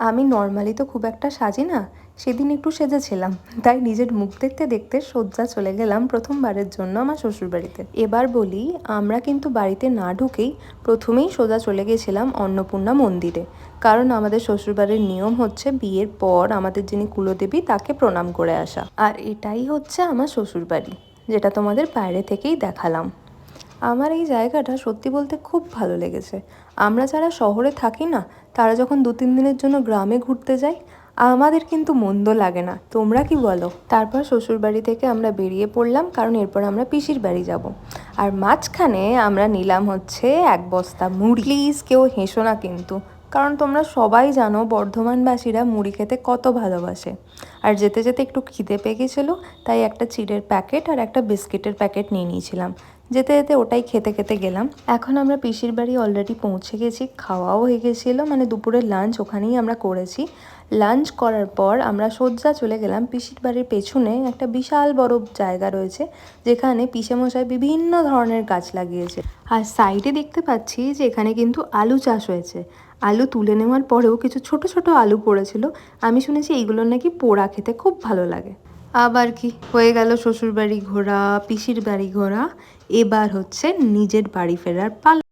আমি নর্মালি তো খুব একটা সাজি না, সেদিন একটু সেজেছিলাম, তাই নিজের মুখ দেখতে দেখতে সোজা চলে গেলাম প্রথমবারের জন্য আমার শ্বশুরবাড়িতে। এবার বলি, আমরা কিন্তু বাড়িতে না ঢুকেই প্রথমেই সোজা চলে গেছিলাম অন্নপূর্ণা মন্দিরে, কারণ আমাদের শ্বশুরবাড়ির নিয়ম হচ্ছে বিয়ের পর আমাদের যিনি কুলদেবী তাকে প্রণাম করে আসা। আর এটাই হচ্ছে আমার শ্বশুরবাড়ি, যেটা তোমাদের বাইরে থেকেই দেখালাম। আমার এই জায়গাটা সত্যি বলতে খুব ভালো লেগেছে। আমরা যারা শহরে থাকি না, তারা যখন 2-3 দিনের জন্য গ্রামে ঘুরতে যাই, আমাদের কিন্তু মন্দ লাগে না। তোমরা কি বলো? তারপর শ্বশুরবাড়ি থেকে আমরা বেরিয়ে পড়লাম, কারণ এরপর আমরা পিসির বাড়ি যাব। আর মাঝখানে আমরা নিলাম হচ্ছে 1 বস্তা মুড়ি। প্লিজ কেউ হেসো না কিন্তু, কারণ তোমরা সবাই জানো বর্ধমানবাসীরা মুড়ি খেতে কত ভালোবাসে। আর যেতে যেতে একটু খিদে পেয়ে গেছিলো, তাই একটা চিড়ের প্যাকেট আর একটা বিস্কিটের প্যাকেট নিয়ে নিয়েছিলাম। যেতে যেতে ওটাই খেতে খেতে গেলাম। এখন আমরা পিসির বাড়ি অলরেডি পৌঁছে গেছি, খাওয়াও হয়ে গেছিলো, মানে দুপুরের লাঞ্চ ওখানেই আমরা করেছি। লাঞ্চ করার পর আমরা সোজা চলে গেলাম পিসির বাড়ির পেছনে একটা বিশাল বড় জায়গা রয়েছে, যেখানে পিসেমশাই বিভিন্ন ধরনের গাছ লাগিয়েছে। আর সাইডে দেখতে পাচ্ছি যে এখানে কিন্তু আলু চাষ হয়েছে। আলু তুলে নেওয়ার পরেও কিছু ছোট ছোট আলু পড়েছিল। আমি শুনেছি এইগুলোর নাকি পোড়া খেতে খুব ভালো লাগে। আবার কি হয়ে গেল, শ্বশুর বাড়ি ঘোরা, পিসির বাড়ি ঘোরা, এবার হচ্ছে নিজের বাড়ি ফেরার পালা।